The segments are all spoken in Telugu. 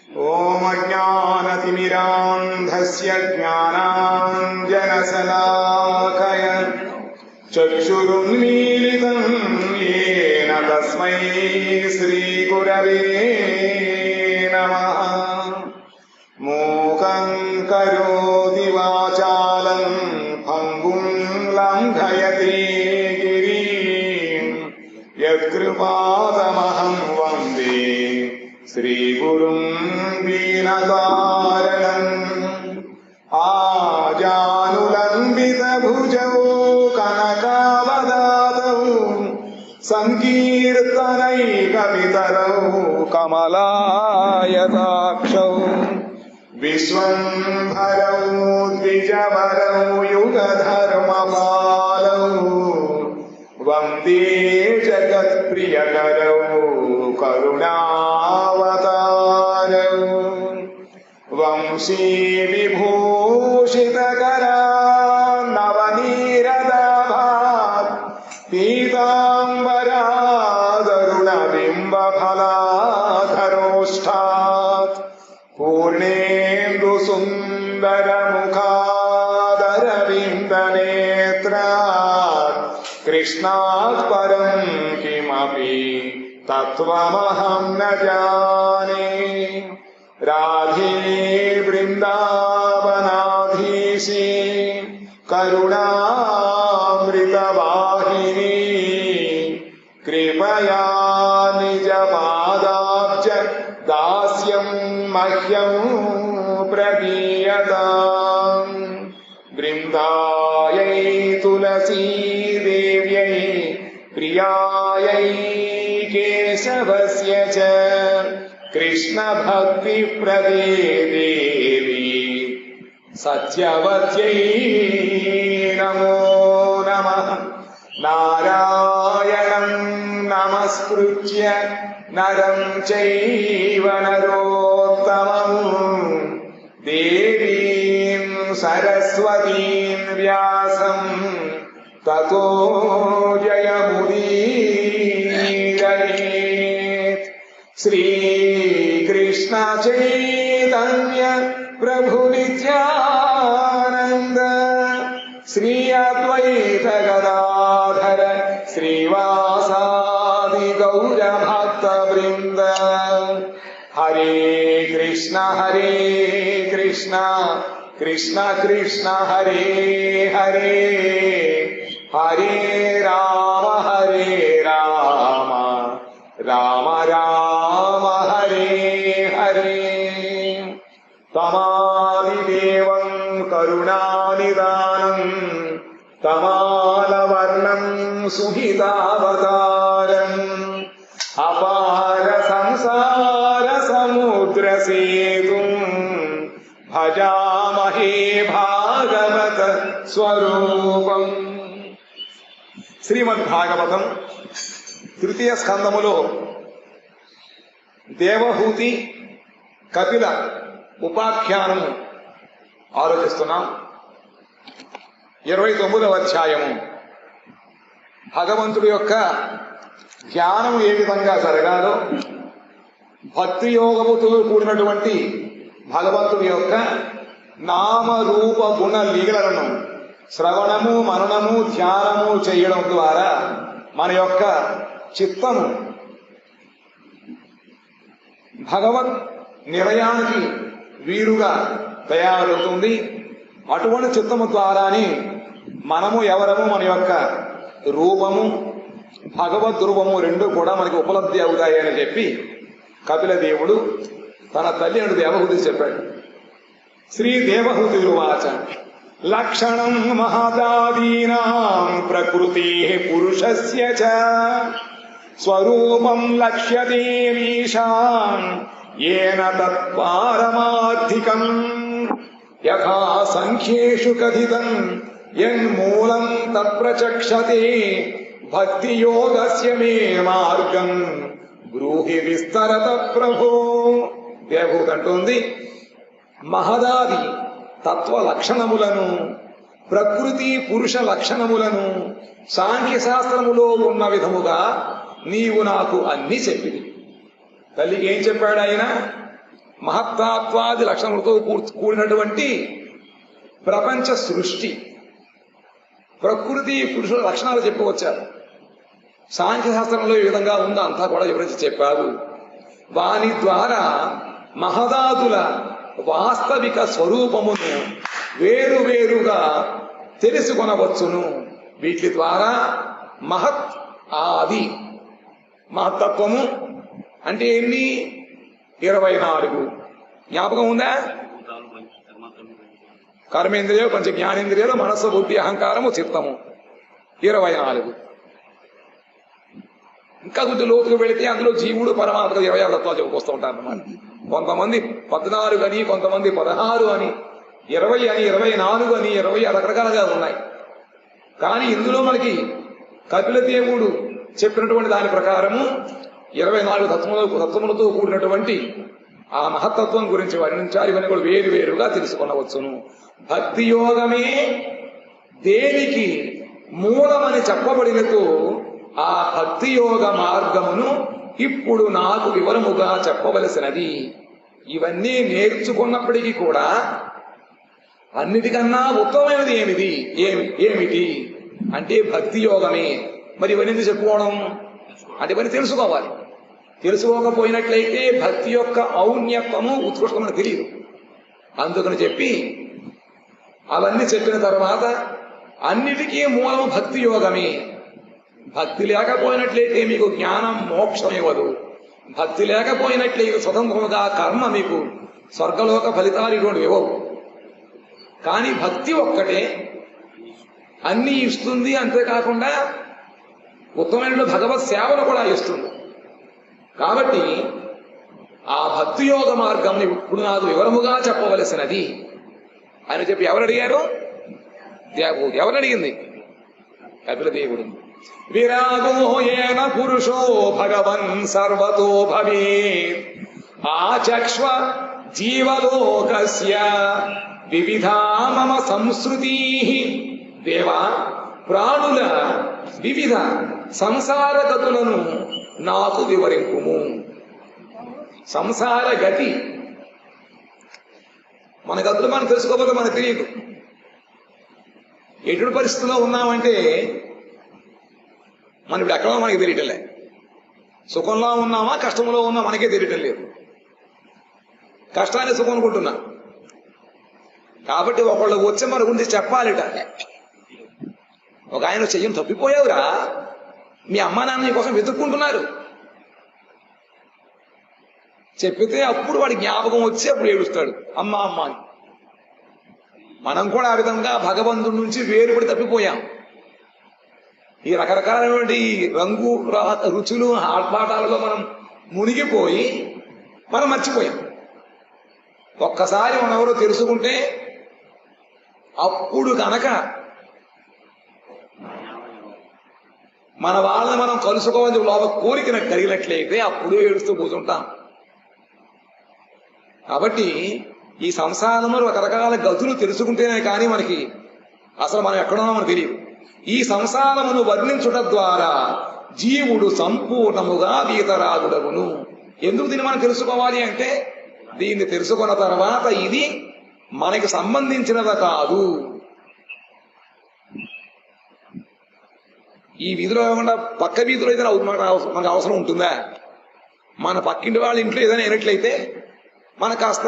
ఓం అజ్ఞానతిమిరాంధస్య జ్ఞానాంజనశలాకయ చక్షురున్మీలితం యేన తస్మై శ్రీగురవే నమః. మూకం కరోతి వాచాలం పంగుం లంఘయతే గిరిం యత్కృపాతమహం వందే శ్రీగురుం దీనకారణం. ఆజానులంబితభుజౌ కనకావదాతౌ సంకీర్తనైకపితరౌ కమలాయతాక్షౌ విశ్వంభరౌ ద్విజవరౌ యుగధర్మపాలౌ వందే జగత్ప్రియకరౌ కరుణావతారౌ వంశీ విభూషితకరా నవనీరదాభాత్ పీతాంబరాదరుణబింబఫలాధరోష్ఠాత్ పూర్ణేందు సుందరముఖాదరవిందనేత్రాత్ కృష్ణాత్ పరం కిమపి తత్వమహం న జానే. రాధే బృందావనాధీశే కరుణామృతవాహిని కృపయా నిజపాదాబ్జ దాస్యం మహ్యం ప్రదీయతాం. బృందాయై తులసీదేవ్యై ప్రియాయై కేశవస్య చ కృష్ణ భక్తి ప్రదే దేవి సత్యవత్యై నమో నమః. నారాయణం నమస్కృత్య నరం చైవ నరోత్తమం దేవీం సరస్వతీం వ్యాసం తతో జయముదీరయేత్. శ్రీకృష్ణ చైతన్య ప్రభు నిత్యానంద శ్రీ అద్వైత గదాధర శ్రీవాసాది గౌర భక్త బృంద. హరే కృష్ణ కృష్ణ కృష్ణ హరే హరే హరే రామ రామ రామ హరే హరే. తమాదిదేవం కరుణానిదానం తమాలవర్ణం సుహితావతారం అపార సంసార సముద్ర సేతుం భజామహే భాగవత స్వరూపం. శ్రీమద్భాగవతం తృతీయ స్కందములో దేవహూతి కపిల ఉపాఖ్యానము ఆలోచిస్తున్నాం. 29వ అధ్యాయము భగవంతుడి యొక్క ధ్యానము ఏ విధంగా జరగాలో, భక్తి యోగముతో కూడినటువంటి భగవంతుడి యొక్క నామరూప గుణ లీలలను శ్రవణము మననము ధ్యానము చేయడం ద్వారా మన యొక్క చిత్తము భగవత్ నిలయానికి వీలుగా తయారవుతుంది. అటువంటి చిత్తము ద్వారానే మనము ఎవరము, మన యొక్క రూపము భగవద్ రూపము రెండు కూడా మనకి ఉపలబ్ధి అవుతాయి అని చెప్పి కపిల దేవుడు తన తల్లి అని దేవహూతి చెప్పాడు. శ్రీ దేవహూతి ఉవాచ లక్షణం మహదాదీనాం ప్రకృతి పురుషస్య చ స్వరూపం లక్ష్యతే వీషాం ఏన తత్పారమార్థికం యథా సంఖ్యేషు కథితం యన్మూలం తత్ప్రచక్షతే భక్తి యోగస్య మే మార్గం బ్రూహి విస్తరత ప్రభో. దేవహూతి అంటోంది, మహదాది తత్వ లక్షణములను ప్రకృతి పురుష లక్షణములను సాంఖ్యశాస్త్రములో ఉన్న విధముగా నీవు నాకు అన్ని చెప్పిది. తల్లికి ఏం చెప్పాడు ఆయన? మహత్తాత్వాది లక్షణములతో కూడినటువంటి ప్రపంచ సృష్టి, ప్రకృతి పురుషుల లక్షణాలు చెప్పుకొచ్చారు. సాంఖ్యశాస్త్రంలో ఈ విధంగా ఉందో అంతా కూడా వివరించి చెప్పారు. వాని ద్వారా మహదాదుల వాస్తవిక స్వరూపమును వేరువేరుగా తెలుసుకొనవచ్చును. వీటి ద్వారా మహత్ ఆది, మహత్తత్వము అంటే ఎన్ని? 24. జ్ఞాపకం ఉందా? కర్మేంద్రియాలు, పంచ జ్ఞానేంద్రియాలు, మనస్సు, బుద్ధి, అహంకారము, చిత్తము 24. ఇంకా కొంచెం లోతుకు వెళితే అందులో జీవుడు పరమాత్మ 26 తత్వాలు చెప్పుకొస్తూ ఉంటారు అన్నమాట. కొంతమంది 14 అని, కొంతమంది 16 అని, 20 అని, 24 అని, 20 రకరకాలుగా ఉన్నాయి. కానీ ఇందులో మనకి కపిల దేవుడు చెప్పినటువంటి దాని ప్రకారము 24 తత్వములతో కూడినటువంటి ఆ మహత్తత్వం గురించి వర్ణించారు. ఇవన్నీ కూడా వేరు వేరుగా తెలుసుకొనవచ్చును. భక్తి యోగమే దేనికి మూలమని చెప్పబడినతో ఆ భక్తి యోగ మార్గమును ఇప్పుడు నాకు వివరముగా చెప్పవలసినది. ఇవన్నీ నేర్చుకున్నప్పటికీ కూడా అన్నిటికన్నా ఉత్తమమైనది ఏమిటి అంటే భక్తి యోగమే. మరి ఇవన్నీ ఎందుకు చెప్పుకోవడం అంటే ఇవన్నీ తెలుసుకోవాలి. తెలుసుకోకపోయినట్లయితే భక్తి యొక్క ఔన్నత్యము ఉత్కృష్టమని తెలియదు. అందుకని చెప్పి అవన్నీ చెప్పిన తర్వాత అన్నిటికీ మూలము భక్తి యోగమే. భక్తి లేకపోయినట్లయితే మీకు జ్ఞానం మోక్షం ఇవ్వదు. భక్తి లేకపోయినట్లయితే స్వతంత్రముగా కర్మ మీకు స్వర్గలోక ఫలితాలు ఇటువంటి ఇవ్వవు. కానీ భక్తి ఒక్కటే అన్నీ ఇస్తుంది. అంతేకాకుండా ఉత్తమైన భగవత్ సేవను కూడా ఇస్తుంది. కాబట్టి ఆ భక్తి యోగ మార్గం ఇప్పుడు నాకు వివరముగా చెప్పవలసినది అని చెప్పి ఎవరు అడిగారు? ఎవరు అడిగింది? కపిల దేవుడు. విరాగో ఏన పురుషో భగవన్ సర్వతో భవేత్ ఆచక్ష్వ జీవలోకస్య వివిధా మమ సంస్కృతి. దేవా, ప్రాణుల వివిధ సంసార గతులను నాకు వివరింపుము. సంసార గతి మన గతులు మనం తెలుసుకోకపోతే మనకు తెలియదు. ఎటువంటి పరిస్థితుల్లో ఉన్నామంటే మనం ఇప్పుడు ఎక్కడో మనకి తెలియటం లేదు. సుఖంలో ఉన్నామా కష్టంలో ఉన్నా మనకే తెలియటం లేదు. కష్టాన్ని సుఖం అనుకుంటున్నా. కాబట్టి ఒకళ్ళు వచ్చి మన గురించి చెప్పాలిట. ఒక ఆయన చెయ్యను తప్పిపోయావురా, మీ అమ్మ నాన్న నీ కోసం వెతుక్కుంటున్నారు చెప్పితే అప్పుడు వాడి జ్ఞాపకం వచ్చి అప్పుడు ఏడుస్తాడు అమ్మ అమ్మ అని. మనం కూడా ఆ విధంగా భగవంతుడి నుంచి వేరుపడి తప్పిపోయాం. ఈ రకరకాలైనటువంటి రంగు రుచులు ఆర్భాటాలలో మనం మునిగిపోయి మనం మర్చిపోయాం. ఒక్కసారి మనం ఎవరో తెలుసుకుంటే అప్పుడు కనుక మన వాళ్ళని మనం కలుసుకోవాలని లోపల కోరిక కలిగినట్లయితే అప్పుడు ఏడుస్తూ కూర్చుంటాం. కాబట్టి ఈ సంసారంలో రకరకాల గతులు తెలుసుకుంటేనే కానీ మనకి అసలు మనం ఎక్కడున్నా మనకు తెలియదు. ఈ సంసారమును వర్ణించుట ద్వారా జీవుడు సంపూర్ణముగా వీతరాగుడగును. ఎందుకు దీన్ని మనం తెలుసుకోవాలి అంటే దీన్ని తెలుసుకున్న తర్వాత ఇది మనకి సంబంధించినది కాదు. ఈ వీధిలో కాకుండా పక్క వీధిలో ఏదైనా మనకు అవసరం ఉంటుందా? మన పక్కింటి వాళ్ళ ఇంట్లో ఏదైనా అయినట్లయితే మనకు కాస్త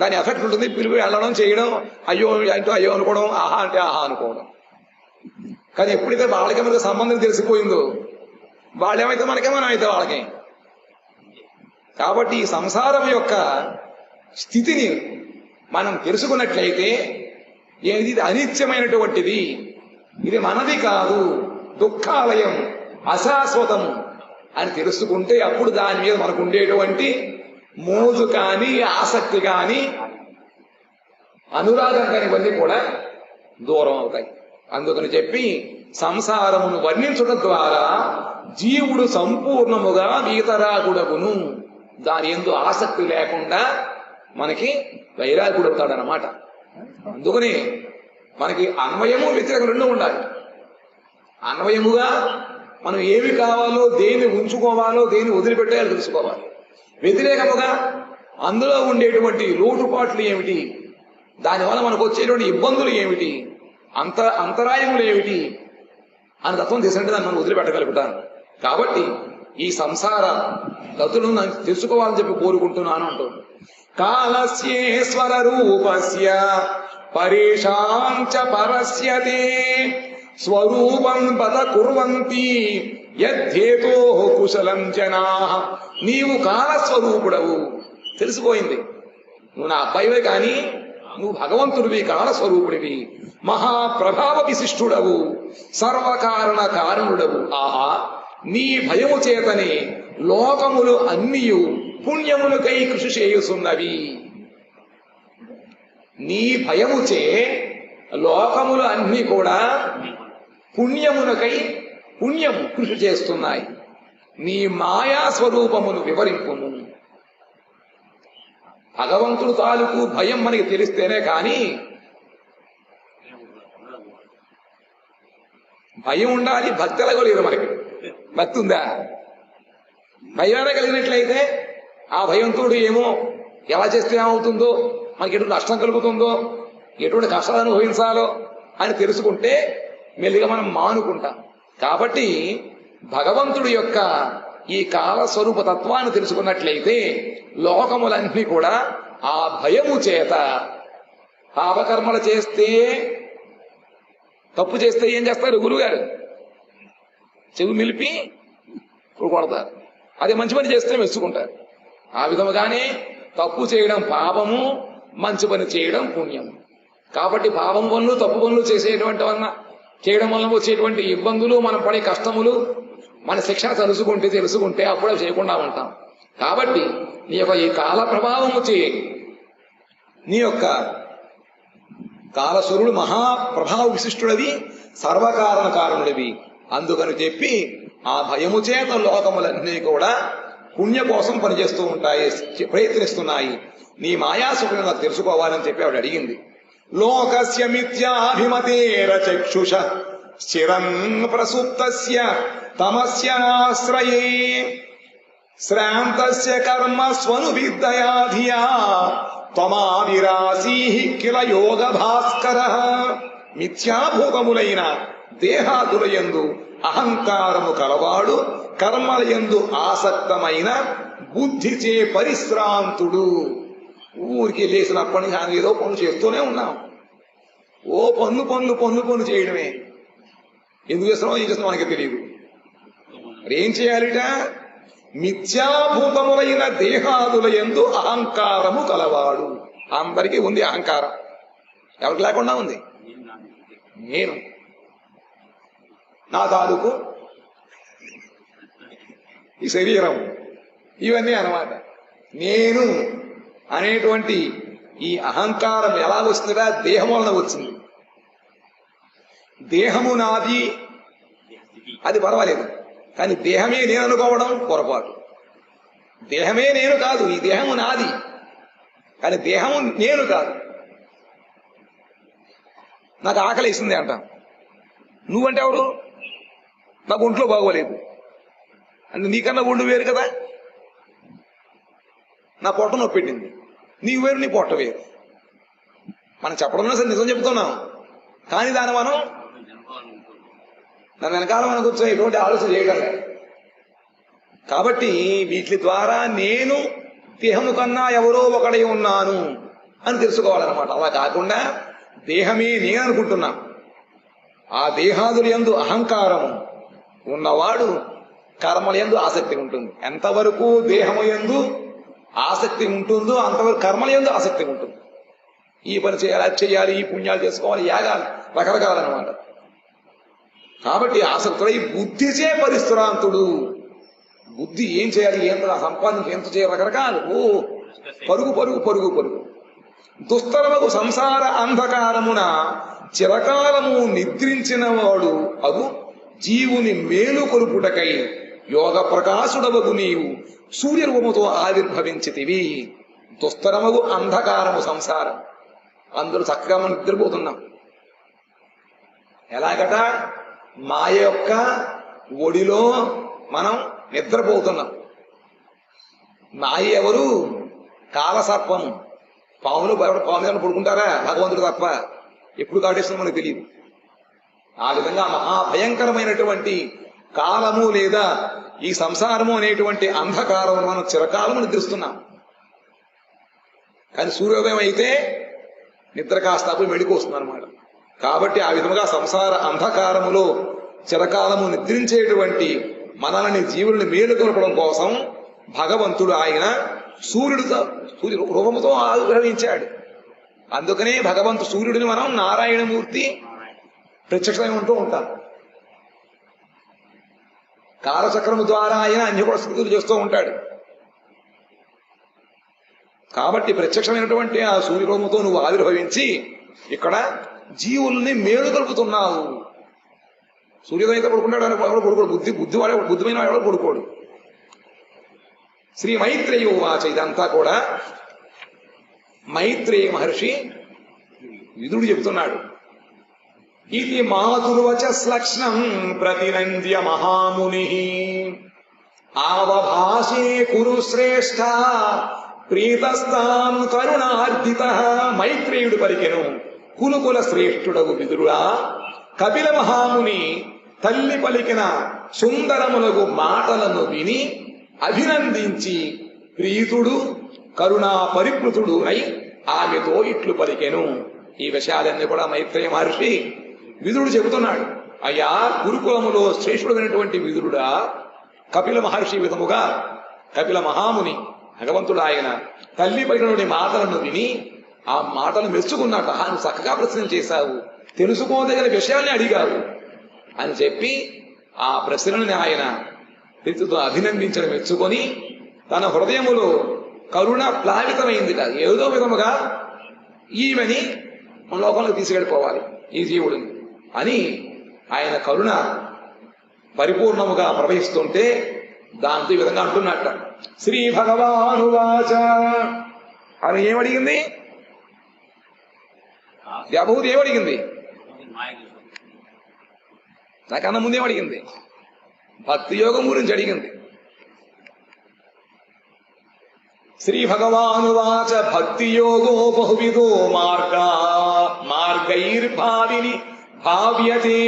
దాని ఎఫెక్ట్ ఉంటుంది. పిలుపు వెళ్ళడం చేయడం, అయ్యో అంటే అయ్యో అనుకోవడం, ఆహా అంటే ఆహా అనుకోవడం. కానీ ఎప్పుడైతే వాళ్ళకి మనకు సంబంధం తెలిసిపోయిందో వాళ్ళేమైతే మనకే, మనం అయితే వాళ్ళకే. కాబట్టి ఈ సంసారం యొక్క స్థితిని మనం తెలుసుకున్నట్లయితే ఇది అనిత్యమైనటువంటిది, ఇది మనది కాదు, దుఃఖాలయం, అశాశ్వతం అని తెలుసుకుంటే అప్పుడు దాని మీద మనకు ఉండేటువంటి మోజు కానీ, ఆసక్తి కానీ, అనురాగం కానీ ఇవన్నీ కూడా దూరం అవుతాయి. అందుకని చెప్పి సంసారమును వర్ణించడం ద్వారా జీవుడు సంపూర్ణముగా వీతరాగుడగును. దాని యందు ఆసక్తి లేకుండా మనకి వైరాగుడు అవుతాడనమాట. అందుకని మనకి అన్వయము వ్యతిరేకం రెండు ఉండాలి. అన్వయముగా మనం ఏమి కావాలో, దేన్ని ఉంచుకోవాలో, దేన్ని వదిలిపెట్టాలో తెలుసుకోవాలి. వ్యతిరేకముగా అందులో ఉండేటువంటి లోటుపాట్లు ఏమిటి, దానివల్ల మనకు వచ్చేటువంటి ఇబ్బందులు ఏమిటి, అంతరాయములు ఏమిటి అని తత్వం తెలిసినట్టు దాన్ని మనం వదిలిపెట్టగలుగుతాను. కాబట్టి ఈ సంసార గతులను తెలుసుకోవాలని చెప్పి కోరుకుంటున్నాను అంటూ కాలస్యేశ్వర రూపస్య పరేషాం చ పరస్యతే స్వరూపం పద కుర్వంతి యద్ధేతో కుశలం జనాః. నీవు కాలస్వరూపుడవు, తెలిసిపోయింది. నువ్వు నా అబ్బాయివే కానీ నువ్వు భగవంతుడివి, కాలస్వరూపుడివి, మహాప్రభావ విశిష్టుడవు, సర్వకారణ కారణుడవు. ఆహా, నీ భయము చేతనే లోకములు అన్నియు పుణ్యములకై కృషి చేయుచున్నవి. నీ భయముచే లోకములు అన్ని కూడా పుణ్యమునకై కృషి చేస్తున్నాయి. నీ మాయా స్వరూపమును వివరింపుము. భగవంతుడు తాలూకు భయం మనకి తెలిస్తేనే కానీ, భయం ఉండాలి, భక్తి ఎలాగోలేదు మనకి. భక్తి ఉందా? భయాన్ని కలిగినట్లయితే ఆ భయంతో ఏమో ఎలా చేస్తే ఏమవుతుందో, మనకి ఎటువంటి నష్టం కలుగుతుందో, ఎటువంటి కష్టాలు అనుభవించాలో అని తెలుసుకుంటే మెల్లిగా మనం మానుకుంటాం. కాబట్టి భగవంతుడి యొక్క ఈ కాలస్వరూప తత్వాన్ని తెలుసుకున్నట్లయితే లోకములన్నీ కూడా ఆ భయము చేత, పాపకర్మలు చేస్తే, తప్పు చేస్తే ఏం చేస్తారు గురువుగారు? చెవి మిలిపి కొడతారు. అదే మంచి పని చేస్తే మెచ్చుకుంటారు. ఆ విధముగానే తప్పు చేయడం పాపము, మంచి పని చేయడం పుణ్యము. కాబట్టి పాపం పనులు, తప్పు పనులు చేయడం వల్ల వచ్చేటువంటి ఇబ్బందులు, మనం పడే కష్టములు, మన శిక్షణ తెలుసుకుంటే అప్పుడే చేయకుండా ఉంటాం. కాబట్టి నీ యొక్క ఈ కాల ప్రభావము నీ యొక్క కాలస్వరుడు మహాప్రభావ విశిష్టుడవి, సర్వకారణ కారణుడివి. అందుకని చెప్పి ఆ భయము చేత లోకములన్నీ కూడా పుణ్య కోసం పనిచేస్తూ ఉంటాయి, ప్రయత్నిస్తున్నాయి. నీ మాయాసుకుని నాకు తెలుసుకోవాలని చెప్పి ఆవిడ అడిగింది. లోకస్య మిథ్యాభిమతేర చక్షుష స్థిరం ప్రసుప్తస్య తమస్యాశ్రయే శ్రాంతస్య కర్మ స్వనువిద్దయా ధియా త్వమావిరాసీః కిల యోగ భాస్కరః. మిథ్యాభూతములైన దేహాదులయందు అహంకారము కలవాడు, కర్మలయందు ఆసక్తమైన బుద్ధిచే పరిశ్రాంతుడు. ఊరికి లేచినప్పటి నుంచి ఆయన ఏదో పనులు చేస్తూనే ఉన్నాం. ఓ పనులు చేయడమే. ఎందుకు చేస్తున్నామో ఏం చేస్తున్నాం మనకి తెలియదు. మరి ఏం చేయాలిట? మిథ్యాభూతములైన దేహాదుల యందు అహంకారము కలవాడు. అందరికీ ఉంది అహంకారం. ఎవరికి లేకుండా ఉంది? నేను, నా తాలూకు ఈ శరీరం, ఇవన్నీ అన్నమాట. నేను అనేటువంటి ఈ అహంకారం ఎలా వస్తుందా? దేహం వలన వచ్చింది. దేహము నాది, అది పర్వాలేదు. కానీ దేహమే నేను అనుకోవడం పొరపాటు. దేహమే నేను కాదు, ఈ దేహము నాది, కానీ దేహము నేను కాదు. నాకు ఆకలి వేసింది అంట, నువ్వంటే ఎవరు? నాకు ఒంట్లో బాగోలేదు అంటే నీకన్నా ఒళ్ళు వేరు కదా. నా పొట్ట నొప్పి పెట్టింది, నీకు వేరు, నీ పొట్ట వేరు. మనం చెప్పడంలో సరే నిజం చెప్తున్నాం, కానీ దాన్ని మనం దాని వెనకాల మనం కూర్చొని ఎటువంటి ఆలోచన చేయడం లేదు. కాబట్టి వీటి ద్వారా నేను దేహము కన్నా ఎవరో ఒకడై ఉన్నాను అని తెలుసుకోవాలన్నమాట. అలా కాకుండా దేహమే నేను అనుకుంటున్నా. ఆ దేహాదుల యందు అహంకారము ఉన్నవాడు కర్మల యందు ఆసక్తి ఉంటుంది. ఎంతవరకు దేహము యందు ఆసక్తి ఉంటుందో అంతవరకు కర్మల యందు ఆసక్తి ఉంటుంది. ఈ పని చేయాలి, అది చేయాలి, ఈ పుణ్యాలు చేసుకోవాలి, యాగాలు, రకరకాలన్నమాట. కాబట్టి ఆసక్తుడై బుద్ధిచే పరిశ్రాంతుడు. బుద్ధి ఏం చేయాలి, ఎంత సంపాదించి ఎంత చేయాలి, రకరకాలు. పరుగు దుస్తరముకు సంసార అంధకారమున చిరకాలము నిద్రించిన వాడు అగు జీవుని మేలు కొలుపుటకై యోగ ప్రకాశుడవగు నీవు సూర్యరూపముతో ఆవిర్భవించితివి. దుస్తరముగు అంధకారము సంసారం. అందరూ చక్కగా మనం నిద్రపోతున్నాం. ఎలాగట? మాయ యొక్క ఒడిలో మనం నిద్రపోతున్నాం. మాయ ఎవరు? కాలసర్పము. పాములు పాము పడుకుంటారా? భగవంతుడు తప్ప. ఎప్పుడు కాటేస్తుందో మనకు తెలియదు. ఆ విధంగా మహాభయంకరమైనటువంటి కాలము లేదా ఈ సంసారము అనేటువంటి అంధకారమును మనం చిరకాలము నిద్రిస్తున్నాం. కానీ సూర్యోదయం అయితే నిద్ర కాస్త అప్పుడు మెడికి వస్తుంది అనమాట. కాబట్టి ఆ విధంగా సంసార అంధకారములో చిరకాలము నిద్రించేటువంటి మనల్ని జీవుల్ని మేలుకొల్పడం కోసం భగవంతుడు ఆయన సూర్య రూపముతో ఆవిర్భవించాడు. అందుకనే భగవంతు సూర్యుడిని మనం నారాయణమూర్తి ప్రత్యక్షమై ఉంటూ ఉంటాం. కాలచక్రము ద్వారా ఆయన అన్ని కూడా స్థితులు చేస్తూ ఉంటాడు. కాబట్టి ప్రత్యక్షమైనటువంటి ఆ సూర్యరూపంతో నువ్వు ఆవిర్భవించి ఇక్కడ జీవుల్ని మేలుకొల్పుతున్నావు. సూర్యోదయం అయితే పడుకుంటాడు అని ఎవరు పడుకోడు. బుద్ధిమైన ఎవరు పడుకోడు. శ్రీ మైత్రేయ ఉవాచ. ఇదంతా కూడా మైత్రేయ మహర్షి విదుడు చెబుతున్నాడు. ఇది మాతుర్వచస్లక్ష్ణం ప్రతినంద్య మహాముని ఆవభాషే కురు శ్రేష్ఠ ప్రీతస్తాం కరుణార్జిత. మైత్రేయుడు పలికెను, కులుకుల శ్రేష్ఠుడగు విదురుడా, కపిల మహాముని తల్లి పలికిన సుందరములగు మాటలను విని అభినందించి ప్రీతుడు కరుణా పరిప్లుతుడు అయి ఆమెతో ఇట్లు పలికెను. ఈ విషయాలన్నీ కూడా మైత్రేయ మహర్షి విదురుడు చెబుతున్నాడు. అయ్యా, గురుకులములో శ్రేష్ఠుడైనటువంటి విదురుడా, కపిల మహర్షి విధముగా కపిల మహాముని భగవంతుడు ఆయన తల్లి పలికినటువంటి మాటలను విని ఆ మాటలు మెచ్చుకున్నట్ట. నువ్వు చక్కగా ప్రశ్న చేశావు, తెలుసుకోదగిన విషయాన్ని అడిగావు అని చెప్పి ఆ ప్రశ్నని ఆయన ప్రీతితో అభినందించడం మెచ్చుకొని తన హృదయములో కరుణ ప్లావితమైందిట. ఏదో విధముగా ఈమెని మన లోకంలో తీసుకెళ్ళిపోవాలి ఈ జీవుడిని అని ఆయన కరుణ పరిపూర్ణముగా ప్రవహిస్తుంటే దాంతో ఈ విధంగా అంటున్నట్ట. శ్రీ భగవానువాచ. అని ఏమడిగింది? వ్యభూతి ఏమడిగింది? నాకన్నా ముందేమడిగింది? భక్తి యోగం గురించి అడిగింది. శ్రీ భగవానువాచ. భక్తి యోగో బహువిధో మార్గైర్భావిని భావ్యతే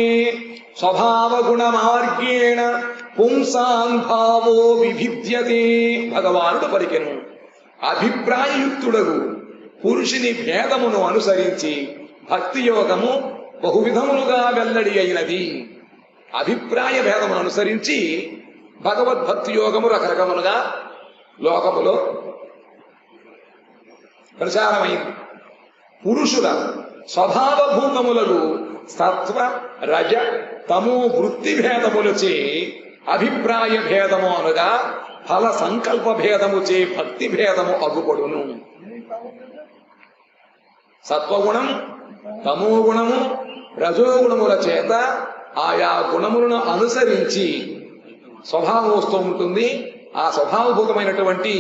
స్వభావగుణ మార్గేణ పుంసాన్ భావో విభిద్యతే. భగవానుడు పలికెను, అభిప్రాయయుక్తుడగు పురుషుని భేదమును అనుసరించి భక్తి యోగము బహువిధములుగా వెల్లడి అయినది. అభిప్రాయ భేదమును అనుసరించి భగవద్భక్తి యోగము రకరకములుగా లోకములో ప్రచారమైంది. పురుషుల స్వభావభూతములకు సత్వ రజ తమో వృత్తి భేదములచే అభిప్రాయ భేదము అనగా ఫల సంకల్ప భేదముచే భక్తి భేదము అగుపడును. సత్వగుణం, తమో గుణము, రజోగుణముల చేత ఆయా గుణములను అనుసరించి స్వభావం వస్తూ ఉంటుంది. ఆ స్వభావభూతమైనటువంటి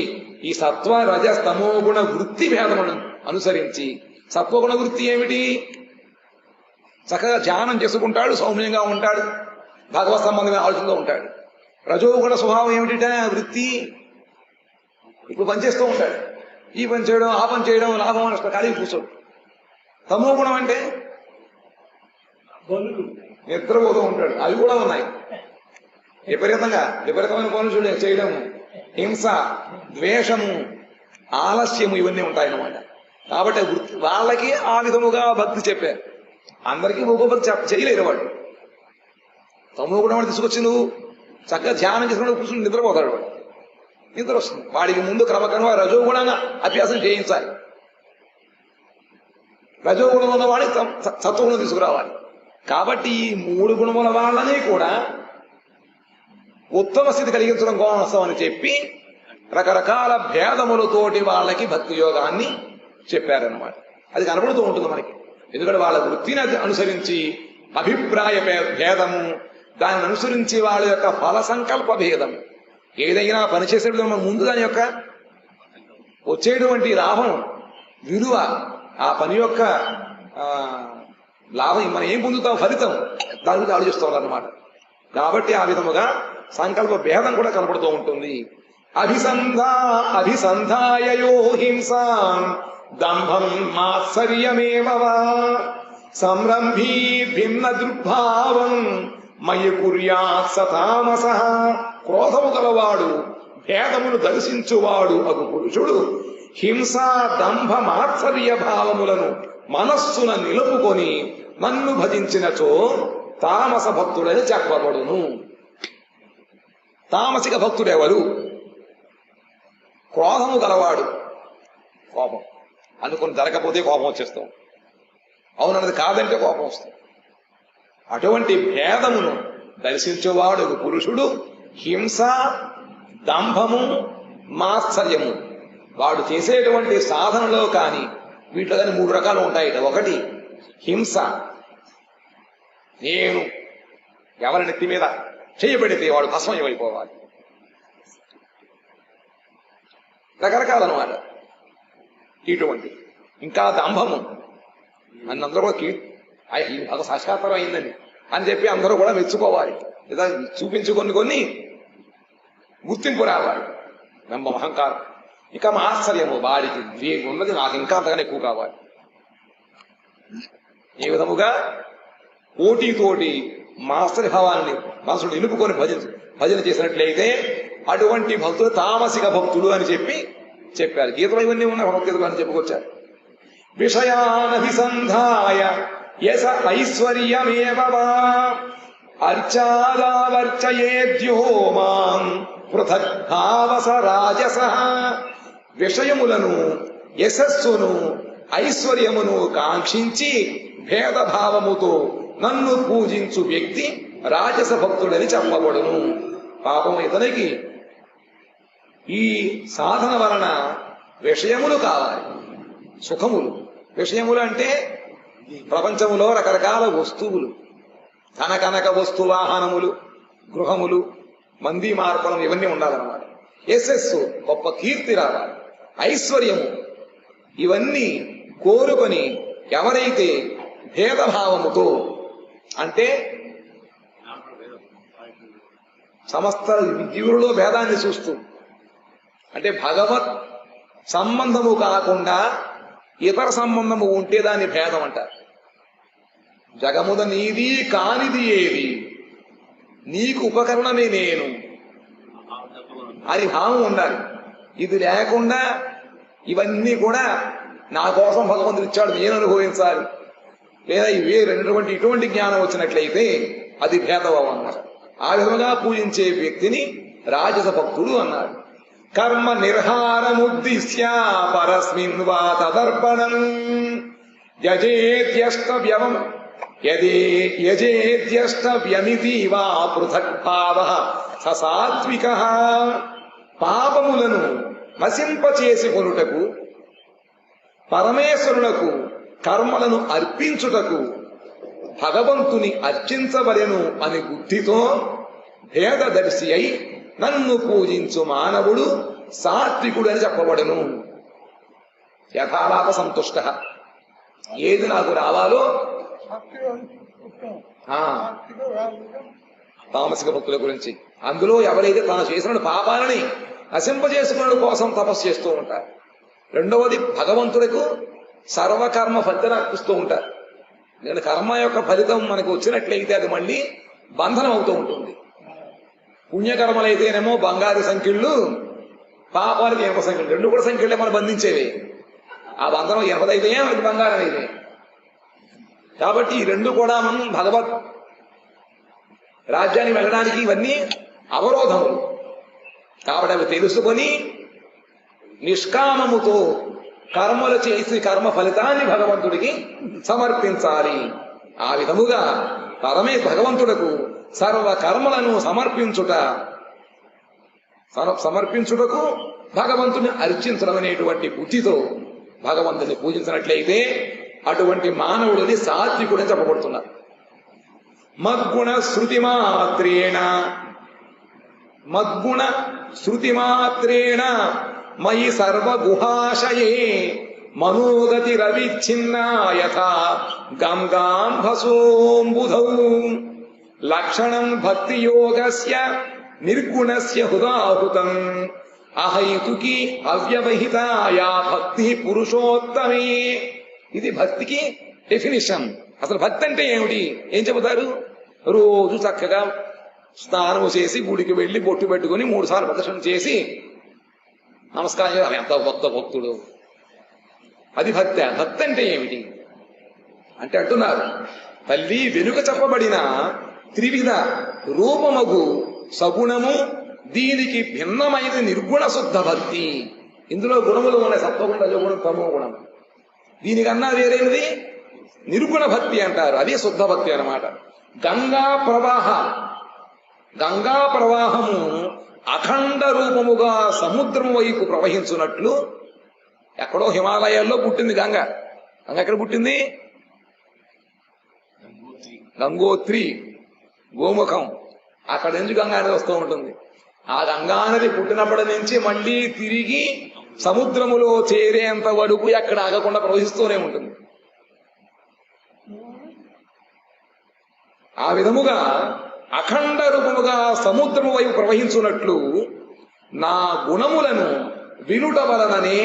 ఈ సత్వ రజ తమో గుణ వృత్తి భేదములను అనుసరించి, సత్వగుణ వృత్తి ఏమిటి? చక్కగా ధ్యానం చేసుకుంటాడు, సౌమ్యంగా ఉంటాడు, భగవత్ సంబంధమైన ఆలోచనలో ఉంటాడు. రజోగుణ స్వభావం ఏమిటిట? వృత్తి. ఇప్పుడు పనిచేస్తూ ఉంటాడు, ఈ పని చేయడం ఆ పని చేయడం, లాభం నష్టం, ఖాళీ కూర్చోడు. తమో గుణం అంటే నిద్రపోతూ ఉంటాడు. అవి కూడా ఉన్నాయి. విపరీతమైన పనులు చేయడం, హింస, ద్వేషము, ఆలస్యము ఇవన్నీ ఉంటాయన్నమాట. కాబట్టి వాళ్ళకి ఆ విధముగా భక్తి చెప్పారు. అందరికీ ఒక్కో భక్తి చేయలేరు వాడు. తమో గుణం వాడు తీసుకొచ్చి నువ్వు చక్కగా ధ్యానం చేసుకుని కూర్చుని నిద్రపోతాడు. వాడు నిద్ర వస్తుంది. వాడికి ముందు క్రమక్రమంగా రజోగుణంగా అభ్యాసం చేయించాలి. రజోగుణం ఉన్న వాడికి సత్వగుణం తీసుకురావాలి. కాబట్టి ఈ మూడు గుణముల వాళ్ళని కూడా ఉత్తమ స్థితి కలిగించడం కోసం అని చెప్పి రకరకాల భేదములతోటి వాళ్ళకి భక్తి యోగాన్ని చెప్పారన్నమాట. అది కనబడుతూ ఉంటుంది మనకి. ఎందుకంటే వాళ్ళ వృత్తిని అనుసరించి అభిప్రాయ భేదము, దాన్ని అనుసరించి వాళ్ళ యొక్క ఫల సంకల్ప భేదం. ఏదైనా పని చేసేటప్పుడు మనం ముందు దాని యొక్క వచ్చేటువంటి లాభం, విలువ, ఆ పని యొక్క లాభం, మనం ఏం పొందుతాం ఫలితం, దాని గురించి ఆలోచిస్తాం అన్నమాట. కాబట్టి ఆ విధముగా సంకల్ప భేదం కూడా కనపడుతూ ఉంటుంది. అభిసంధాయయో హింసాం దంభం మాత్సర్యమేవ వా సంరంభీ భిన్న దృగ్భావం మయి కుర్యాత్ స తామసః. క్రోధము గలవాడు, భేదమును దర్శించువాడు అగు పురుషుడు హింస దంభ మాత్సర్య భావములను మనస్సున నిలుపుకొని నన్ను భజించినచో తామస భక్తుడని చెప్పబడును. తామసిక భక్తుడెవరు? క్రోధము గలవాడు. కోపం అనుకుని జరగకపోతే కోపం వచ్చేస్తాం, అవునన్నది కాదంటే కోపం వస్తుంది. అటువంటి భేదమును దర్శించేవాడు పురుషుడు హింస దంభము మాత్సర్యము వాడు చేసేటువంటి సాధనలో కానీ వీటిలో కానీ 3 రకాలు ఉంటాయి. ఒకటి హింస, నేను ఎవరి నెత్తి మీద చేయబడితే వాడు భస్మయమైపోవాలి. రకరకాలన్నమాట ఇటువంటి. ఇంకా దంభము అన్నందరూ కూడా ఈ భగ సాక్షాత్కారం అయిందని అని చెప్పి అందరూ కూడా మెచ్చుకోవాలి, లేదా చూపించుకొని గుర్తింపు రావాలి. దంభం అహంకారం. ఇక ఆశ్చర్యము, వాడికి ఉన్నది నాకు ఇంకా అంతగానే ఎక్కువ కావాలి. ఈ విధముగా పోటీతోటి మాస్టర్ భావాన్ని మనసుడు నిలుపుకొని భజన చేసినట్లయితే అటువంటి భక్తులు తామసిక భక్తులు అని చెప్పారు. గీతలో ఇవన్నీ ఉన్న భగవద్గీతలు అని చెప్పుకొచ్చారు. విషయానభిసంధాయ యస ఐశ్వర్యమేవ వా అర్చాదావర్చయేద్యో మాం పృథక్ భావస రాజసః. విషయములను, యశస్సును, ఐశ్వర్యమును కాంక్షించి భేదభావముతో నన్ను పూజించు వ్యక్తి రాజస భక్తుడని చెప్పబడును. పాపం ఇతనికి ఈ సాధన వలన విషయములు కావాలి, సుఖములు. విషయములు అంటే ప్రపంచములో రకరకాల వస్తువులు, కనక వస్తు వాహనములు, గృహములు, మంది మార్పణం, ఇవన్నీ ఉండాలన్నమాట. యశస్సు, గొప్ప కీర్తి రావాలి, ఐశ్వర్యము, ఇవన్నీ కోరుకొని ఎవరైతే భేదభావముతో అంటే సమస్త జీవులలో భేదాన్ని చూస్తూ అంటే భగవత్ సంబంధము కాకుండా ఇతర సంబంధము ఉంటే దాన్ని భేదం అంటారు. జగముద నీది కానిది ఏది, నీకు ఉపకరణమే నేను అని భావం ఉండాలి. ఇది లేకుండా ఇవన్నీ కూడా నా కోసం భగవంతుడు ఇచ్చాడు, నేను అనుభవించాలి, లేదా ఇవే ఇటువంటి జ్ఞానం వచ్చినట్లయితే అది భేదభావం అన్నారు. ఆ విధంగా పూజించే వ్యక్తిని రాజస భక్తుడు అన్నారు. కర్మ నిర్హారముద్దిశ్య పరస్మిన్ వా తదర్పణం యజేద్యష్టవ్యమితి వా పృథక్ భావః స సాత్వికః. పాపములను నశింపచేసుకొనుటకు, పరమేశ్వరునకు కర్మలను అర్పించుటకు భగవంతుని అర్చించవలెను అని బుద్ధితో భేదదర్శి అయి నన్ను పూజించు మానవుడు సాత్వికుడు అని చెప్పబడను. యథాలాప సంతుష్ట, ఏది నాకు రావాలో. తామసిక భక్తుల గురించి అందులో ఎవరైతే తన చేసిన పాపాలని నశింపజేసుకున్న కోసం తపస్సు చేస్తూ ఉంటారు. రెండవది భగవంతుడికి సర్వకర్మ ఫలితాన్ని అర్పిస్తూ ఉంటారు. నేను కర్మ యొక్క ఫలితం మనకు వచ్చినట్లయితే అది మళ్ళీ బంధనం అవుతూ ఉంటుంది. పుణ్యకర్మలైతేనేమో బంగారు సంఖ్యలు, పాపాలకి ఇనుప సంఖ్యలు, రెండు కూడా సంఖ్యలే మనం బంధించేవి. ఆ బంధనం ఇనుపదైతే మనకి బంగారం అయితే. కాబట్టి ఈ రెండు కూడా మనం భగవత్ రాజ్యానికి వెళ్ళడానికి ఇవన్నీ అవరోధములు. కాబట్టి అవి తెలుసుకొని నిష్కామముతో కర్మలు చేసి కర్మ ఫలితాన్ని భగవంతుడికి సమర్పించాలి. ఆ విధముగా భగవంతుడకు సర్వ కర్మలను సమర్పించుటకు భగవంతుని అర్చించడం అనేటువంటి బుద్ధితో భగవంతుని పూజించినట్లయితే అటువంటి మానవుడిని సాత్వికుడని చెప్పబడుతున్నారు. మద్గుణ శృతిమాత్రేణ మయి సర్వగుహాశయే మనోగతి రవిచ్ఛిన్నా యథా గంగాంభసోంబుధౌ లక్షణం భక్తి యోగస్య నిర్గుణస్య హుదాహుతం అహైతుకి అవ్యవహితాయా భక్తి పురుషోత్తమే. ఇది భక్తికి డెఫినిషన్. అసలు భక్తి అంటే ఏమిటి? ఏం చెబుతారు? రోజు చక్కగా స్నానం చేసి గుడికి వెళ్లి బొట్టు పెట్టుకుని 3 సార్లు ప్రదర్శన చేసి నమస్కారం చేయాలి. ఎంత కొత్త భక్తుడు. అది భక్తి. భక్తి అంటే ఏమిటి అంటే అంటున్నారు, తల్లి వెనుక చెప్పబడిన త్రివిధ రూపమగు సగుణము, దీనికి భిన్నమైనది నిర్గుణ శుద్ధ భక్తి. ఇందులో గుణములు ఉన్నాయి, సత్వగుణం, రజోగుణం, తమో గుణం. దీనికన్నా వేరేది నిర్గుణ భక్తి అంటారు. అదే శుద్ధ భక్తి అన్నమాట. గంగా ప్రవాహము అఖండ రూపముగా సముద్రము వైపు ప్రవహించున్నట్లు. ఎక్కడో హిమాలయాల్లో పుట్టింది గంగ. గంగ ఎక్కడ పుట్టింది? గంగోత్రి, గోముఖం. అక్కడ నుంచి గంగా నది వస్తూ ఉంటుంది. ఆ గంగా నది పుట్టినప్పటి నుంచి మళ్లీ తిరిగి సముద్రములో చేరేంత వరకు ఎక్కడ ఆగకుండా ప్రవహిస్తూనే ఉంటుంది. ఆ విధముగా అఖండ రూపముగా సముద్రము వైపు ప్రవహించున్నట్లు నా గుణములను వినుట వలననే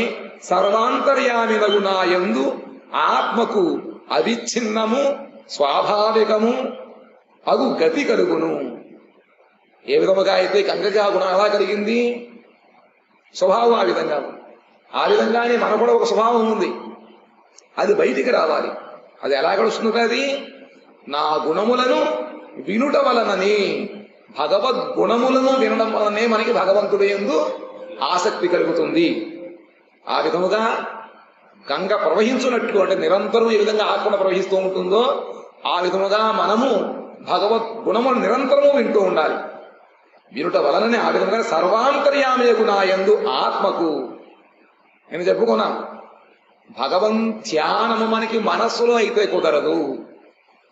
సర్వాంతర్యామినగు నా యందు ఆత్మకు అవిచ్ఛిన్నము స్వాభావికము అగు గతి కలుగును. ఏ విధముగా అయితే గంగగా గుణం ఎలా కలిగింది? స్వభావం ఆ విధంగా. ఆ విధంగానే మనకు కూడా ఒక స్వభావం ఉంది, అది బయటికి రావాలి. అది ఎలా గడుస్తుంది? అది నా గుణములను వినుట వలననే, భగవద్గుణములను వినడం వలనే మనకి భగవంతుడి యందు ఆసక్తి కలుగుతుంది. ఆ విధముగా గంగ ప్రవహించున్నట్లు, అంటే నిరంతరం ఏ విధంగా ఆత్మ ప్రవహిస్తూ ఉంటుందో ఆ విధముగా మనము భగవద్గుణములు నిరంతరము వింటూ ఉండాలి. వినుట వలననే ఆ విధంగా సర్వాంతర్యామయగు నా యందు ఆత్మకు. నేను చెప్పుకున్నాను, భగవంత్యానము మనకి మనస్సులో అయితే కుదరదు,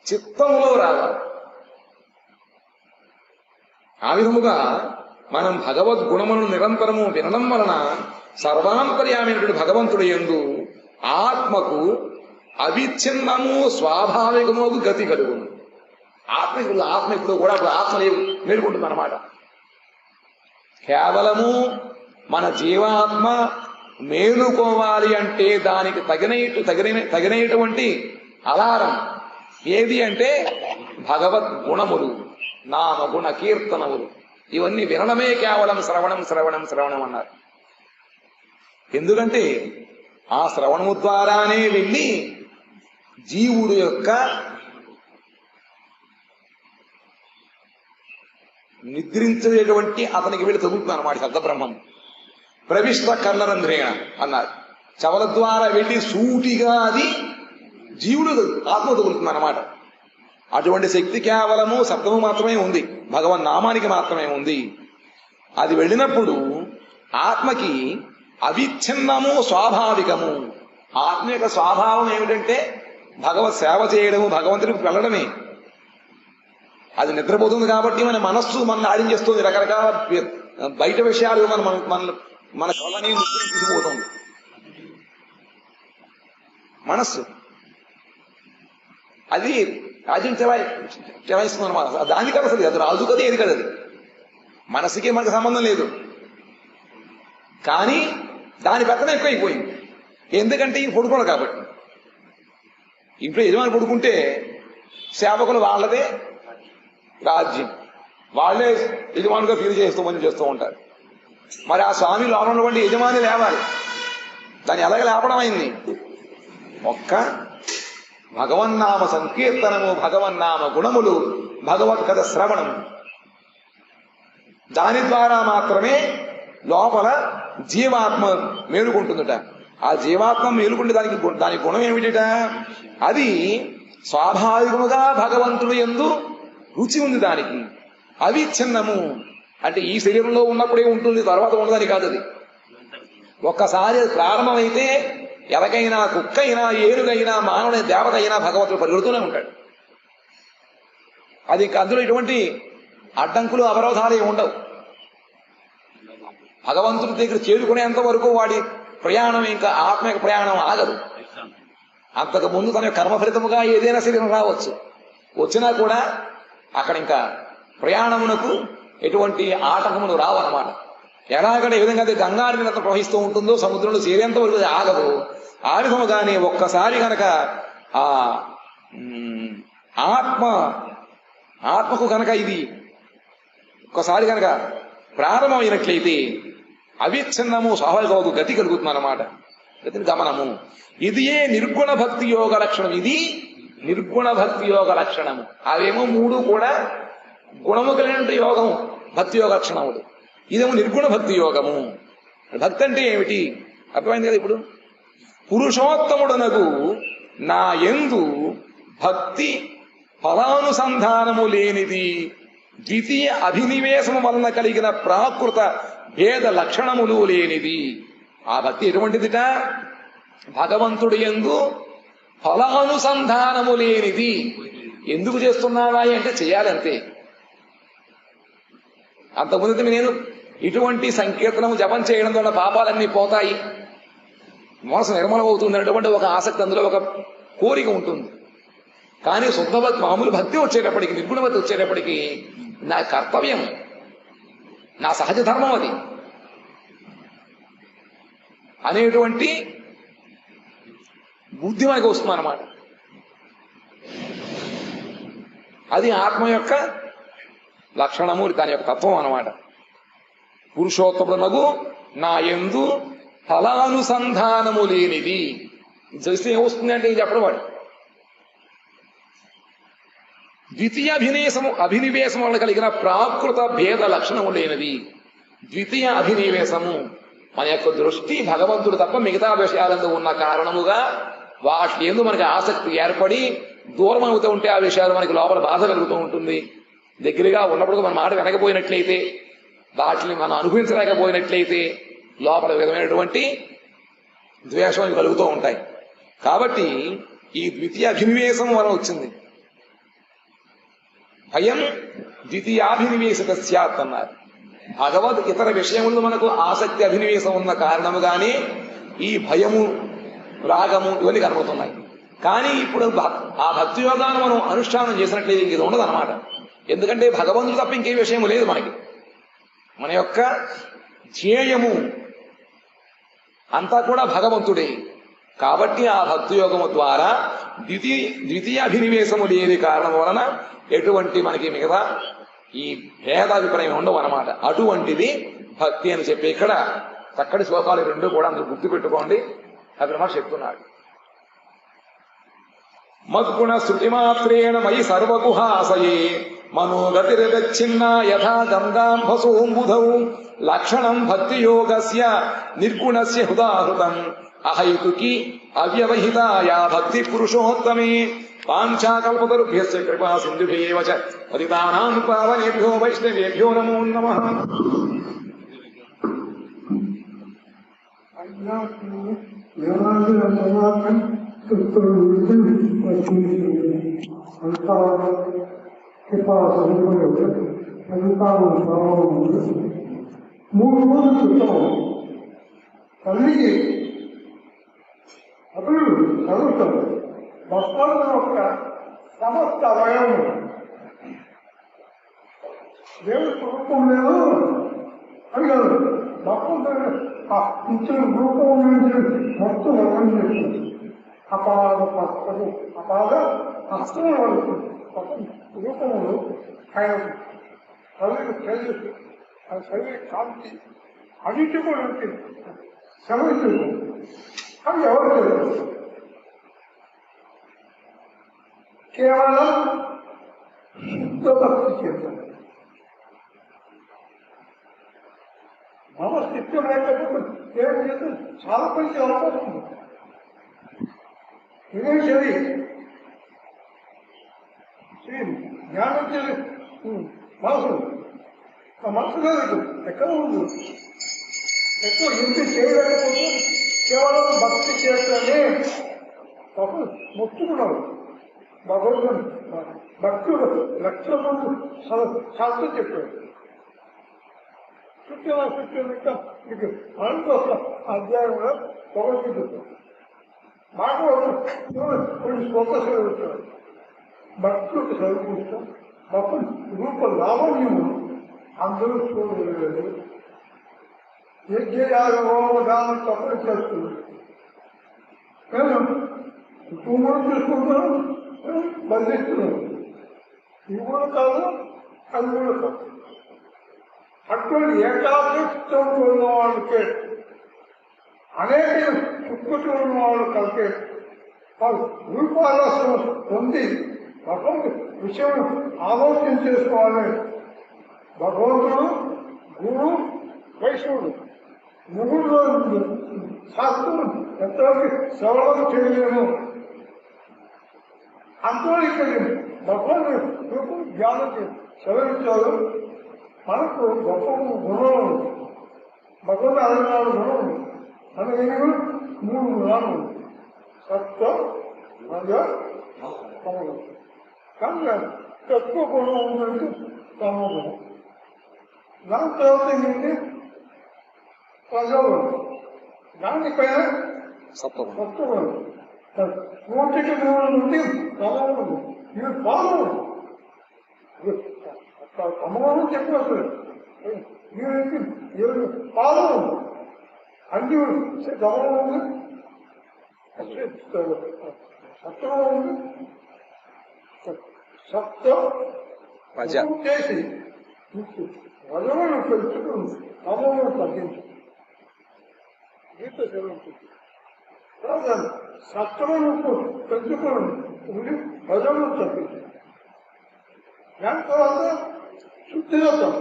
చిత్తములో రావాలి. ఆ విధముగా మనం భగవద్గుణములను నిరంతరము వినడం వలన సర్వాంతర్యామైనటువంటి భగవంతుడు యందు ఆత్మకు అవిచ్ఛిన్నము స్వాభావికము గతి కలుగును. ఆత్మ ఇప్పుడు కూడా ఆత్మ మేలుకుంటుంది అన్నమాట. కేవలము మన జీవాత్మ మేలుకోవాలి అంటే దానికి తగినటువంటి అలారం ఏది అంటే భగవద్గుణములు, నామగుణ కీర్తనములు. ఇవన్నీ వినడమే కేవలం శ్రవణం అన్నారు. ఎందుకంటే ఆ శ్రవణము ద్వారానే వెళ్ళి జీవుడు యొక్క నిద్రించేటువంటి అతనికి వెళ్ళి తగులుతుంది అన్నమాట శబ్దబ్రహ్మం. ప్రవిష్ట కర్ణరంధ్రేణ అన్నారు. చవల ద్వారా వెళ్ళి సూటిగా అది జీవుడు ఆత్మ తగులుతుంది అన్నమాట. అటువంటి శక్తి కేవలము శబ్దము మాత్రమే ఉంది, భగవన్ నామానికి మాత్రమే ఉంది. అది వెళ్ళినప్పుడు ఆత్మకి అవిచ్ఛిన్నము స్వాభావికము. ఆత్మ యొక్క స్వభావం ఏమిటంటే భగవత్ సేవ చేయడము, భగవంతుడికి వెళ్ళడమే. అది నిద్రపోతుంది కాబట్టి మన మనస్సు మన ఆడించేస్తుంది, రకరకాల బయట విషయాలు మన కళ్ళని ముక్కుని తీసుకుపోతుంది మనస్సు. అది రాజ్యం చెలాయిస్తుంది అనమాట. దాని కదా అసలు అది రాజు కదా, ఏది కదా, అది మనసుకి మనకు సంబంధం లేదు. కానీ దాని పెత్తనం ఎక్కువైపోయింది. ఎందుకంటే ఈ పడుకోడు కాబట్టి. ఇంట్లో యజమాని పడుకుంటే సేవకులు వాళ్ళదే రాజ్యం, వాళ్లే యజమానుగా ఫీల్ చేస్తూ ఉంటారు. మరి ఆ స్వామి లోపల ఉన్నటువంటి యజమాని లేవాలి. దాన్ని ఎలాగ లేపడం అయింది? ఒక్క భగవన్నామ సంకీర్తనము, భగవన్నామ గుణములు, భగవద్గత శ్రవణము. దాని ద్వారా మాత్రమే లోపల జీవాత్మ మేలుకుంటుందట. ఆ జీవాత్మ మేలుకుంటే దాని గుణం ఏమిటట? అది స్వాభావికముగా భగవంతుడు యందు రుచి ఉంది దానికి. అవిచ్ఛిన్నము అంటే ఈ శరీరంలో ఉన్నప్పుడే ఉంటుంది, తర్వాత ఉండదని కాదు. అది ఒక్కసారి ప్రారంభమైతే ఎలకైనా, కుక్క అయినా, ఏనుగైనా, మానవుడైన, దేవత అయినా భగవంతుడు పరిగెడుతూనే ఉంటాడు. అది ఇంకా అందులో ఎటువంటి అడ్డంకులు అవరోధాలు ఉండవు. భగవంతుడి దగ్గర చేరుకునేంత వరకు వాడి ప్రయాణం, ఇంకా ఆత్మిక ప్రయాణం ఆగదు. అంతకు ముందు తన కర్మ ఫలితముగా ఏదైనా శరీరం రావచ్చు, వచ్చినా కూడా అక్కడ ఇంకా ప్రయాణమునకు ఎటువంటి ఆటంకములు రావన్నమాట. ఎలాగంటే ఏ విధంగా అది గంగానది ఎంత ప్రవహిస్తూ ఉంటుందో సముద్రంలో చేరేంత వరకు ఆగదు. ఆ విధముగానే ఒక్కసారి కనుక ఆ ఆత్మకు కనుక ఇది ఒక్కసారి కనుక ప్రారంభమైనట్లయితే అవిచ్ఛిన్నము స్వాభావిక గతి కలుగుతుంది అన్నమాట. గతిని గమనము. ఇదియే నిర్గుణ భక్తి యోగ లక్షణం. ఇది నిర్గుణ భక్తి యోగ లక్షణము. అవేమో మూడు కూడా గుణము కలిగిన యోగము భక్తి యోగ లక్షణములు. ఇదేమో నిర్గుణ భక్తి యోగము. భక్తి అంటే ఏమిటి అర్థమైంది కదా ఇప్పుడు. పురుషోత్తముడనగు నా యందు భక్తి ఫలానుసంధానము లేనిది, ద్వితీయ అభినివేశము వలన కలిగిన ప్రాకృత భేద లక్షణములు లేనిది. ఆ భక్తి ఎటువంటిదిట? భగవంతుడి యందు ఫలానుసంధానము లేనిది. ఎందుకు చేస్తున్నావా అంటే చేయాలంతే. అంతకుముందు నేను ఇటువంటి సంకీర్తనము జపం చేయడం వల్ల పాపాలన్నీ పోతాయి, మనసు నిర్మలమవుతుంది అనేటువంటి ఒక ఆసక్తి, అందులో ఒక కోరిక ఉంటుంది. కానీ శుద్ధ భక్తి, మామూలు భక్తి వచ్చేటప్పటికి, నిర్గుణ భక్తి వచ్చేటప్పటికి నా కర్తవ్యం, నా సహజ ధర్మం అది అనేటువంటి బుద్ధి మనకి వస్తుంది అన్నమాట. అది ఆత్మ యొక్క లక్షణము, దాని యొక్క తత్వం అన్నమాట. పురుషోత్తమునగు నా యందు ఫలానుసంధానము లేనిది. చేస్తే ఏమొస్తుంది అంటే ఇది చెప్పడం వాడు. ద్వితీయ అభినివేశము వల్ల కలిగిన ప్రాకృత భేద లక్షణము లేనిది. ద్వితీయ అభినివేశము మన యొక్క దృష్టి భగవంతుడు తప్ప మిగతా విషయాలందు ఉన్న కారణముగా వాటి ఎందు మనకి ఆసక్తి ఏర్పడి దూరం అవుతూ ఉంటే ఆ విషయాలు మనకి లోపల బాధ కలుగుతూ ఉంటుంది. దగ్గరగా ఉన్నప్పుడు మన మాట వెనకపోయినట్లయితే, వాటిని మనం అనుభవించలేకపోయినట్లయితే లోపల విధమైనటువంటి ద్వేషం కలుగుతూ ఉంటాయి. కాబట్టి ఈ ద్వితీయ అభినివేశం వల్ల వచ్చింది. భయం ద్వితీయాభినివేశత స్యాత్ అన్నారు. భగవద్ ఇతర విషయములు మనకు ఆసక్తి అభినివేశం ఉన్న కారణముగానే ఈ భయము, రాగము ఇవన్నీ కనబడుతున్నాయి. కానీ ఇప్పుడు ఆ భక్తి యోగాన్ని మనం అనుష్ఠానం చేసినట్లయితే ఇంక ఇది ఉండదు అనమాట. ఎందుకంటే భగవంతుడు తప్ప ఇంకే విషయము లేదు మనకి. మన యొక్క ధ్యేయము అంతా కూడా భగవంతుడే. కాబట్టి ఆ భక్తి యోగము ద్వారా ద్వితీయ అభినివేశము లేని కారణం వలన ఎటువంటి మనకి మిగతా ఈ భేదాభిప్రాయం ఉండవు అన్నమాట. అటువంటిది భక్తి అని చెప్పి ఇక్కడ చక్కటి శ్లోకాలు రెండు కూడా అందరూ గుర్తు పెట్టుకోండి. అక్కడ మాట చెప్తున్నాడు. మద్గుణ శృతి మాత్రేణ మయి సర్వగుహాసయే మనోగతిరగచ్చిన్న యథా గంగాంభసోంబుధౌ లక్షణం భక్తి యోగస్య నిర్గుణస్య హృదాహృతం అహైతుకి అవ్యవహితాయా భక్తి పురుషోత్తమే పాంచాకల్పతరుభ్యస్య కృపా సింధుభ్యేవ చ పతితానాం పావనేభ్యో వైష్ణవేభ్యో నమో నమః. మూడు రోజులు క్రితం తల్లికి అతను చదువుతాడు. భక్తుల యొక్క సమస్త అవయవం దేవుడు స్వరూపం లేదు అని కాదు. భక్తులు ఇచ్చిన రూపం నుంచి మొత్తం వర్ణం చేస్తుంది. అపాద పక్కలు అపాద హస్తము వరకు రూపములు ఆయన శరీర తేజస్సు, ఆ శరీర కాంతి అన్నిటి కూడా సెలవుతుంది. అవి ఎవరు తెలియదు. కేవలం శుద్ధ భక్తి చేస్తారు. మన స్థిత్యం లేకపోతే దేవుడు చేస్తే చాలా పని చేయాల్సి ఇదే సరి జ్ఞానం చేసి మనసు ఆ మనసు లేదు ఎక్కడ ఉంది. ఎక్కువ ఇంటి చేయలేకపోతే కేవలం భక్తి చేస్తేనే తప్పు మొత్తుకున్నాడు. భగవంతుడు భక్తుడు లక్షల మంది శాస్త్రం చెప్పాడు. చుట్టూ మీకు మనకు అధ్యాయంలో భగవద్గీత మాకు కొన్ని శ్లోకాలు చదువుతాడు. భక్తులకు చదువుకుంటాం. భక్తుడు రూప లావణ్యము అందరూ చూడలేదు. యజ్ఞయాగమో దానం తప్పని చేస్తుంది. కుటుంబం చూసుకుంటాం, బంధిస్తున్నాం. ఇవి కూడా కాదు, అది కూడా కాదు. అటువంటి ఏకాగ్రతతో ఉన్న వాళ్ళకే అనేక చుక్కతో ఉన్న వాళ్ళు కలిగే వాళ్ళు రూపాలసం పొంది భగవంతు విషయం ఆలోచన చేసుకోవాలి. భగవంతుడు గురు వైష్ణవుడు ముగ్గురులో శాస్త్రం ఎంతవరకు శ్రవణం చేయలేము. అంతవరకు భగవంతుడు జ్ఞానం శ్రవణించాలి. మనకు గొప్ప గుణం ఉంది, భగవంతు 64 గుణం ఉంది. మనకి 3 గుణాలు ఉంది, సత్వ రజ తమో. కానీ తక్కువ గుణం ఉందంటే తమో గుణం. దాని తర్వాత ఏంటంటే రజోగుణం, దానిపైన సత్వగుణం. 1 నుండి తమో గుణం. ఇవి పాలు తమోను చెప్పారు. పాలు అన్ని గమనం ఉంది, సత్వం ఉంది. సత్వం చేసి రజమును పెంచుకుని తమోను తగ్గించు. గీత చదువుతుంది. సత్వమును పెంచుకుని ఉండి రజమును తగ్గించు. దాని తర్వాత శుద్ధిరత్వం,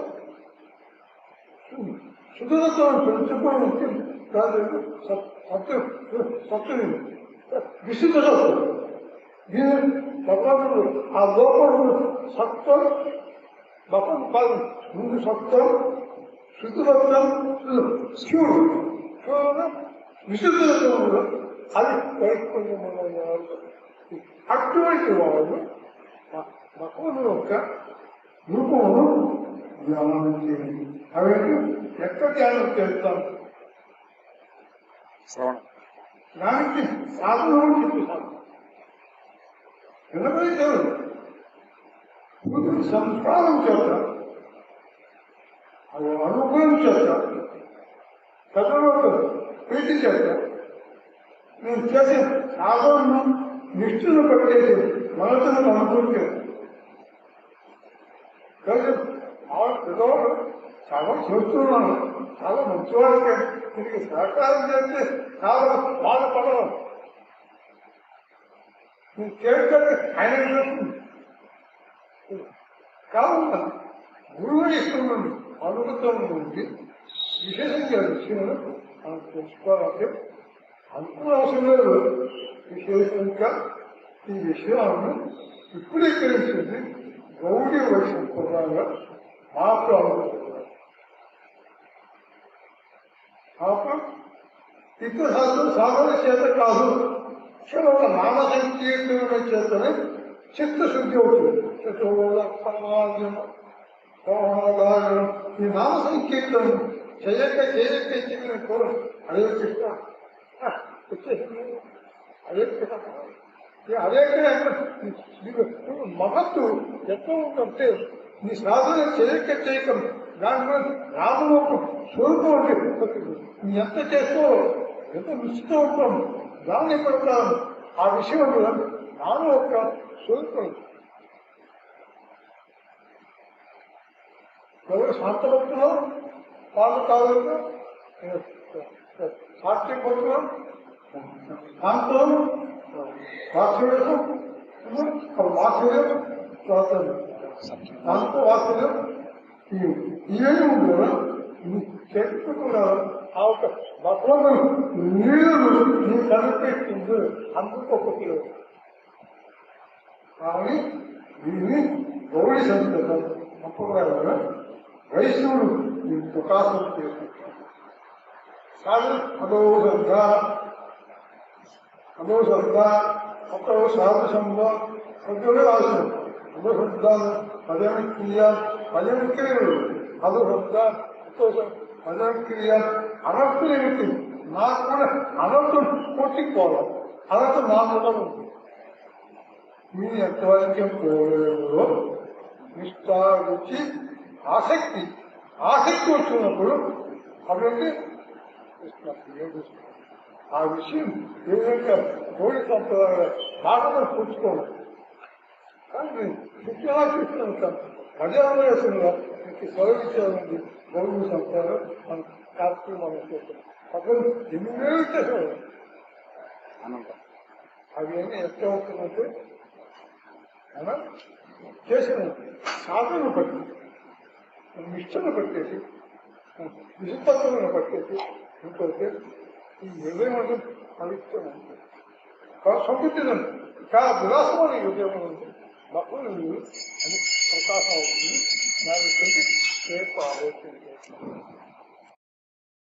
శుద్ధిరత్వం పెంచుకొని సత్యం విశుద్ధ సత్వం. దీని భగవంతుడు ఆ లోపల సత్వం భగవంతు ముందు సత్వం శుద్ధిరత్వం శివుడు విశుద్ధ రత్వం అది వైపుణ్యమైన అటువంటి వాళ్ళు భగవంతుడు యొక్క రూపమును ధ్యానం చేయండి. అవి ఎక్కడ ధ్యానం చేస్తాం? దానికి సాధనం చెప్పేశాను. ఎనభై దేవుడు పూర్తి సంస్కారం చేస్తాం, అది అనుభవం చేస్తాం, పెద్దలకు ప్రీతి చేస్తాం. నేను చేసే సాధనను నిష్ఠను పెట్టేసి మనసును అనుభూతి పెద్దవాడు చాలా చేస్తున్నాను, చాలా మంచివాడికి దీనికి సహకారం చేస్తే చాలా బాధపడడం. నేను చేస్తే ఆయన చేస్తుంది కావున గురువు ఇస్తున్నాను అనుభూతం నుండి విశేషంగా విషయంలో మనం తెలుసుకోవాలంటే అనుకున్న అవసరం లేదు. విశేషంగా ఈ విషయాలను ఇప్పుడే తెలిసింది గౌడీ వైష్ణవంగా మార్పు అనుకుంటున్నారు. ఇతర సాధన చేత కాదు, కేవలం నామ సంకీర్తన చేతనే చిత్తశుద్ధి అవుతుంది. ఈ నామ సంకీర్తన చేయక చెప్పిన అదే కృష్ణ అదే కృష్ణ అదే మహత్తు ఎట్లా ఉందంటే నీ సాధన చేయక దాని రాముడు స్వరూపం అంటే నీ ఎంత చేస్తూ ఎంత నిశ్చితో ఉంటాం దాన్ని ప్రకారం ఆ విషయంలో నాను యొక్క స్వరూపం. ఎవరు శాంతభక్తులు వాళ్ళు కాదు, సాత్విక భక్తులు శాంతం వాత్సల్యం వాత్సల్యం దాంతో వాత్సల్యం ఇవేమి ఉండదు. చెప్పుకున్న ఆ ఒక భగవంతుడు నీళ్ళు నీ కనిపిస్తుంది అందుకోకపోతే కానీ దీన్ని గౌరీ సంస్కృతం సంప్రదాయంలో వైష్ణవుడు ఈ ప్రకాశం చేసుకుంటాడు. అదోషంగా ఒక సాధుషంగా ప్రజలు రాశారు. అదోషంగాను భజన క్రియ భజన క్రియలు అదోషంగా భజన క్రియ అనర్థం ఏమిటి? నాకు కూడా అనర్థం పోటీకోవాలి, అనర్థం నా మొదలు మీరు ఎంతవరకు పోలేదో నిష్ఠ రుచి ఆసక్తి వచ్చినప్పుడు అటువంటి ఏడుస్తుంది. ఆ విషయం ఏదైనా కోడి సంప్రదాయ మాటలను పుచ్చుకోవాలి. కానీ శిక్షణ ప్రజావేశంగా మీకు గౌరవించాలండి. గౌరవ సంప్రదాయం మన కార్యక్రమాలు చేస్తాం. అసలు ఎన్నో చేసేవాళ్ళు అవి ఏమి ఎంత అవుతుందంటే మనం చేసిన సాధనను బట్టి నిష్టను పట్టేసి విసుపత్తులను పట్టేసి ఇంకొకటి ఈ 20 మంది పవిత్రం సంపుద్ధిలను చాలా విలాసమైన ఉద్యోగం ఉంది. భక్తులు అని ప్రకాశం అవుతుంది. దాని గురించి రేపు ఆలోచన చేస్తున్నాం.